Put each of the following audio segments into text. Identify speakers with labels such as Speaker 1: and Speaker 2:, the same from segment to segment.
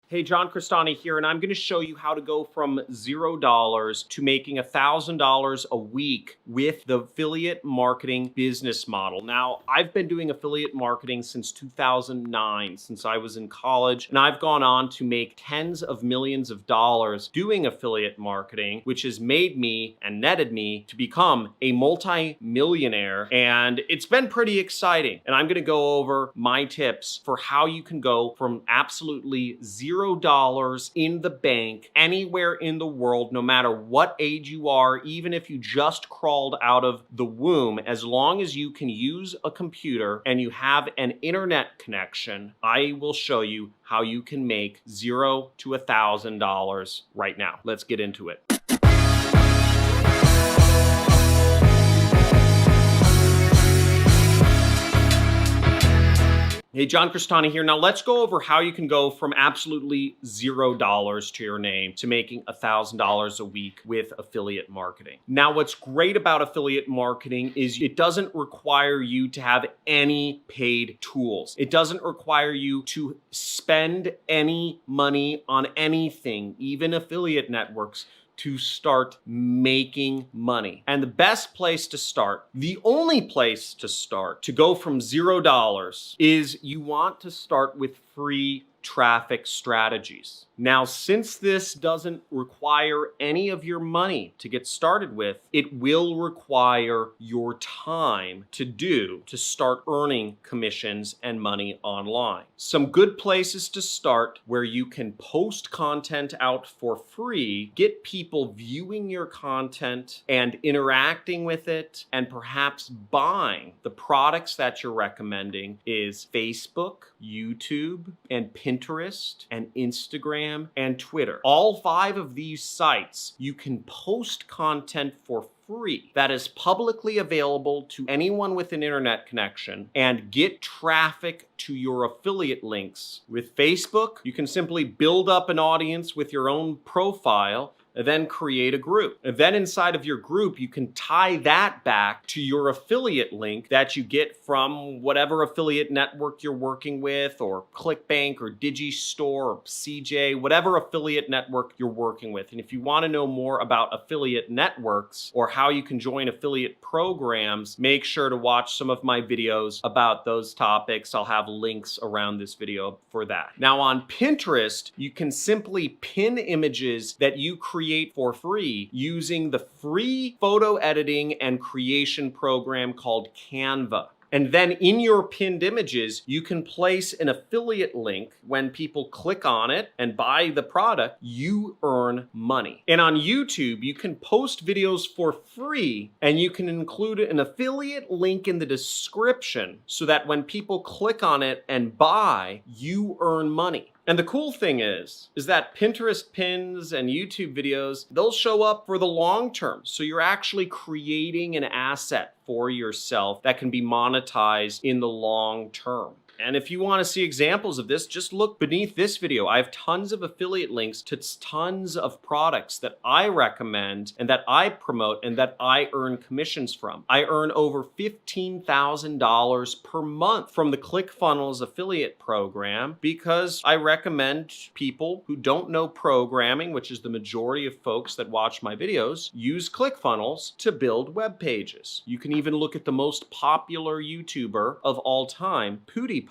Speaker 1: Hey, John Crestani here, and I'm going to show you how to go from $0 to making $1,000 a week with the affiliate marketing business model. Now, I've been doing affiliate marketing since 2009, since I was in college, and I've gone on to make tens of millions of dollars doing affiliate marketing, which has made me and netted me to become a multi-millionaire, and it's been pretty exciting. And I'm going to go over my tips for how you can go from absolutely $0 in the bank anywhere in the world, no matter what age you are, even if you just crawled out of the womb. As long as you can use a computer and you have an internet connection, I will show you how you can make $0 to $1,000 right now. Let's get into it. Hey, John Crestani here. Now let's go over how you can go from absolutely $0 to your name to making $1,000 a week with affiliate marketing. Now, what's great about affiliate marketing is it doesn't require you to have any paid tools. It doesn't require you to spend any money on anything, even affiliate networks, to start making money. And the best place to start, the only place to start to go from $0 is you want to start with free traffic strategies. Now, since this doesn't require any of your money to get started with, it will require your time to start earning commissions and money online. Some good places to start where you can post content out for free, get people viewing your content and interacting with it, and perhaps buying the products that you're recommending is Facebook, YouTube, and Pinterest, and Instagram, and Twitter. All 5 of these sites, you can post content for free that is publicly available to anyone with an internet connection and get traffic to your affiliate links. With Facebook, you can simply build up an audience with your own profile, and then create a group. And then inside of your group, you can tie that back to your affiliate link that you get from whatever affiliate network you're working with, or ClickBank, or Digistore, or CJ, whatever affiliate network you're working with. And if you want to know more about affiliate networks or how you can join affiliate programs, make sure to watch some of my videos about those topics. I'll have links around this video for that. Now on Pinterest, you can simply pin images that you create for free using the free photo editing and creation program called Canva. And then in your pinned images, you can place an affiliate link. When people click on it and buy the product, you earn money. And on YouTube, you can post videos for free, and you can include an affiliate link in the description so that when people click on it and buy, you earn money. And the cool thing is that Pinterest pins and YouTube videos, they'll show up for the long term. So you're actually creating an asset for yourself that can be monetized in the long term. And if you want to see examples of this, just look beneath this video. I have tons of affiliate links to tons of products that I recommend and that I promote and that I earn commissions from. I earn over $15,000 per month from the ClickFunnels affiliate program because I recommend people who don't know programming, which is the majority of folks that watch my videos, use ClickFunnels to build web pages. You can even look at the most popular YouTuber of all time, PewDiePie,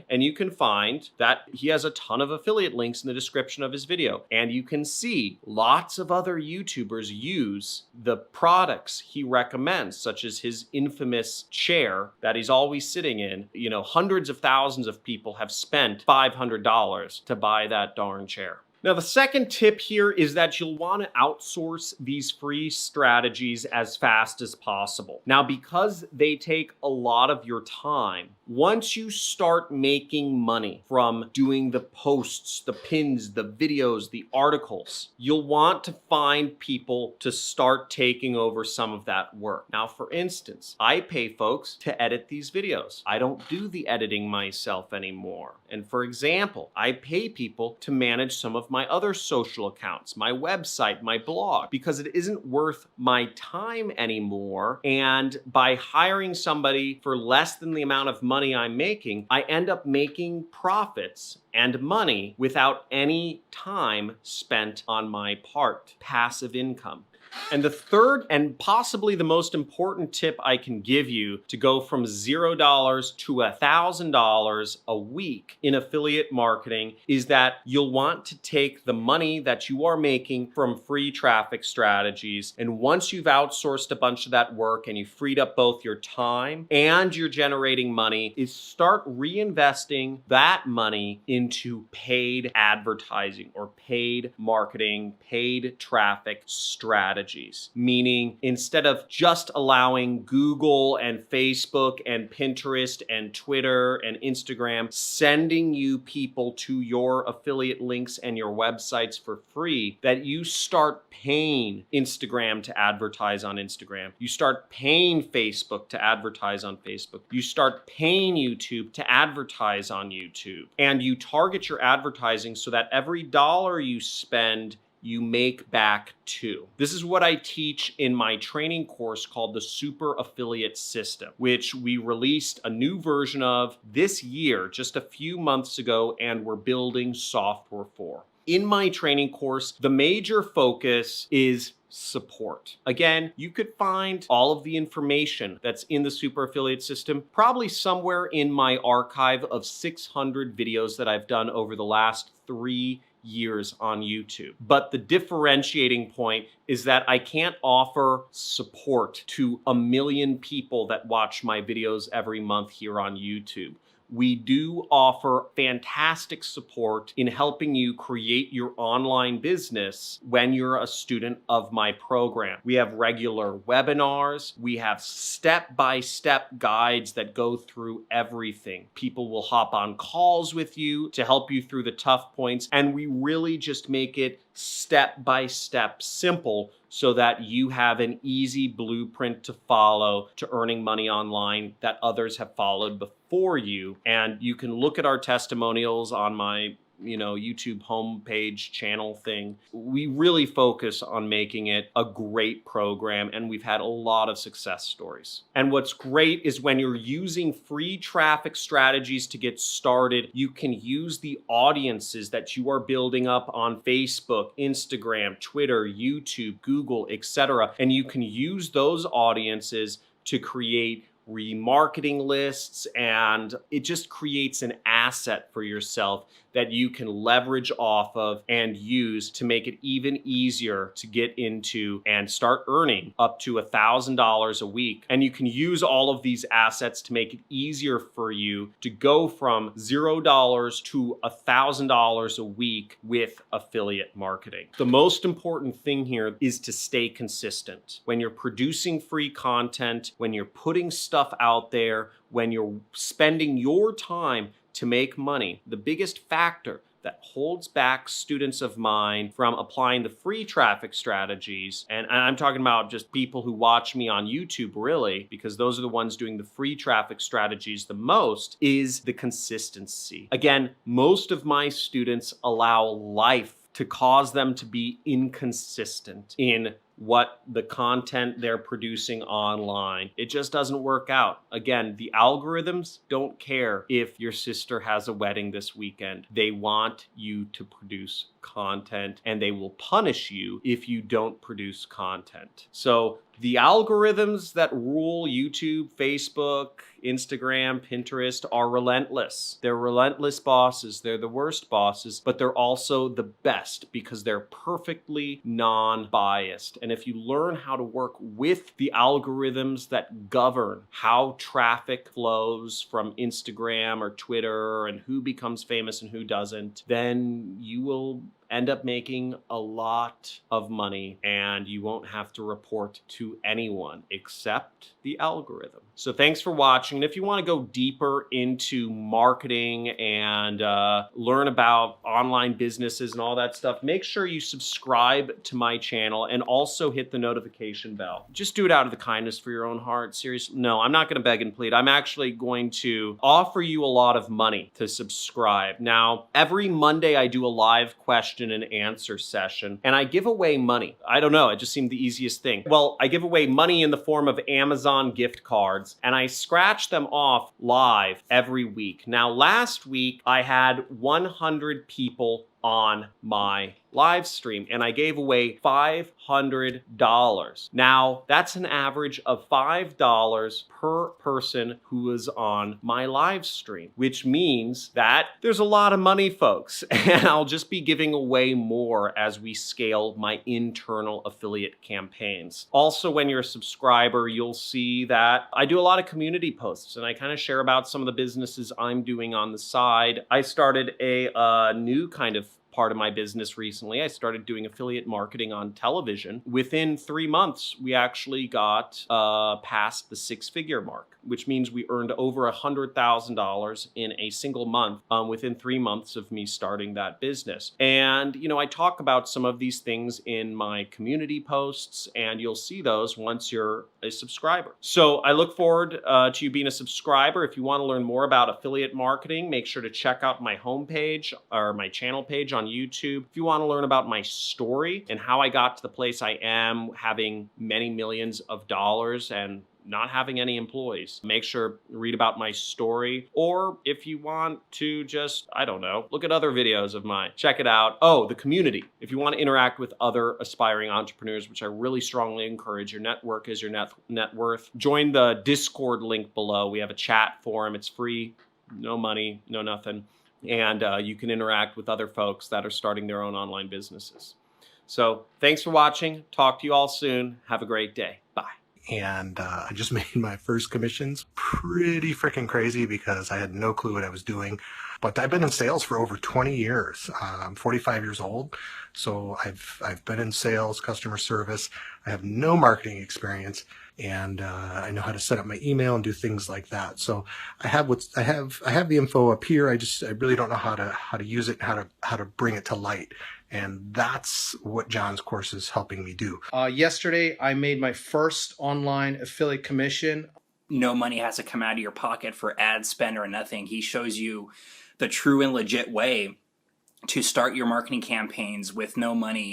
Speaker 1: and you can find that he has a ton of affiliate links in the description of his video. And you can see lots of other YouTubers use the products he recommends, such as his infamous chair that he's always sitting in. You know, hundreds of thousands of people have spent $500 to buy that darn chair. Now, the second tip here is that you'll want to outsource these free strategies as fast as possible. Now, because they take a lot of your time, once you start making money from doing the posts, the pins, the videos, the articles, you'll want to find people to start taking over some of that work. Now, for instance, I pay folks to edit these videos. I don't do the editing myself anymore. And for example, I pay people to manage some of my other social accounts, my website, my blog, because it isn't worth my time anymore. And by hiring somebody for less than the amount of money money I'm making, I end up making profits and money without any time spent on my part. Passive income. And the third and possibly the most important tip I can give you to go from $0 to $1,000 a week in affiliate marketing is that you'll want to take the money that you are making from free traffic strategies. And once you've outsourced a bunch of that work and you've freed up both your time and you're generating money, is start reinvesting that money into paid advertising or paid marketing, paid traffic strategies. Meaning, instead of just allowing Google and Facebook and Pinterest and Twitter and Instagram sending you people to your affiliate links and your websites for free, that you start paying Instagram to advertise on Instagram. You start paying Facebook to advertise on Facebook. You start paying YouTube to advertise on YouTube. And you target your advertising so that every dollar you spend, you make back two. This is what I teach in my training course called the Super Affiliate System, which we released a new version of this year, just a few months ago, and we're building software for. In my training course, the major focus is support. Again, you could find all of the information that's in the Super Affiliate System probably somewhere in my archive of 600 videos that I've done over the last 3 years on YouTube. But the differentiating point is that I can't offer support to 1 million people that watch my videos every month here on YouTube. We do offer fantastic support in helping you create your online business when you're a student of my program. We have regular webinars. We have step-by-step guides that go through everything. People will hop on calls with you to help you through the tough points, and we really just make it step-by-step simple so that you have an easy blueprint to follow to earning money online that others have followed before you. And you can look at our testimonials on my YouTube homepage channel thing. We really focus on making it a great program, and we've had a lot of success stories. And what's great is when you're using free traffic strategies to get started, you can use the audiences that you are building up on Facebook, Instagram, Twitter, YouTube, Google, etc. And you can use those audiences to create remarketing lists, and it just creates an asset for yourself that you can leverage off of and use to make it even easier to get into and start earning up to $1,000 a week. And you can use all of these assets to make it easier for you to go from $0 to $1,000 a week with affiliate marketing. The most important thing here is to stay consistent. When you're producing free content, when you're putting stuff out there, when you're spending your time to make money, the biggest factor that holds back students of mine from applying the free traffic strategies, and I'm talking about just people who watch me on YouTube really, because those are the ones doing the free traffic strategies the most, is the consistency. Again, most of my students allow life to cause them to be inconsistent in what the content they're producing online. It just doesn't work out. Again, the algorithms don't care if your sister has a wedding this weekend. They want you to produce content, and they will punish you if you don't produce content. So the algorithms that rule YouTube, Facebook, Instagram, Pinterest are relentless. They're relentless bosses. They're the worst bosses, but they're also the best because they're perfectly non-biased. And if you learn how to work with the algorithms that govern how traffic flows from Instagram or Twitter and who becomes famous and who doesn't, then you will end up making a lot of money, and you won't have to report to anyone except the algorithm. So thanks for watching. And if you want to go deeper into marketing and learn about online businesses and all that stuff, make sure you subscribe to my channel and also hit the notification bell. Just do it out of the kindness for your own heart. Seriously, no, I'm not going to beg and plead. I'm actually going to offer you a lot of money to subscribe. Now, every Monday I do a live question question and answer session, and I give away money. I don't know, it just seemed the easiest thing. Well, I give away money in the form of Amazon gift cards, and I scratch them off live every week. Now, last week, I had 100 people on my live stream, and I gave away $500. Now, that's an average of $5 per person who was on my live stream, which means that there's a lot of money, folks, and I'll just be giving away more as we scale my internal affiliate campaigns. Also, when you're a subscriber, you'll see that I do a lot of community posts, and I kind of share about some of the businesses I'm doing on the side. I started a new kind of part of my business recently. I started doing affiliate marketing on television. Within 3 months, we actually got past the six-figure mark, which means we earned over $100,000 in a single month within 3 months of me starting that business. And, you know, I talk about some of these things in my community posts, and you'll see those once you're a subscriber. So I look forward to you being a subscriber. If you want to learn more about affiliate marketing, make sure to check out my homepage or my channel page on YouTube. If you want to learn about my story and how I got to the place I am, having many millions of dollars and not having any employees, make sure to read about my story. Or if you want to just, I don't know, look at other videos of mine, check it out. Oh, the community. If you want to interact with other aspiring entrepreneurs, which I really strongly encourage, your network is your net worth. Join the Discord link below. We have a chat forum. It's free, no money, no nothing. And you can interact with other folks that are starting their own online businesses. So thanks for watching. Talk to you all soon. Have a great day. Bye.
Speaker 2: And I just made my first commissions. Pretty freaking crazy because I had no clue what I was doing. But I've been in sales for over 20 years. I'm 45 years old. So I've been in sales, customer service. I have no marketing experience. And I know how to set up my email and do things like that. So I have the info up here. I really don't know how to use it, how to bring it to light. And that's what John's course is helping me do.
Speaker 3: Yesterday, I made my first online affiliate commission.
Speaker 4: No money has to come out of your pocket for ad spend or nothing. He shows you the true and legit way to start your marketing campaigns with no money.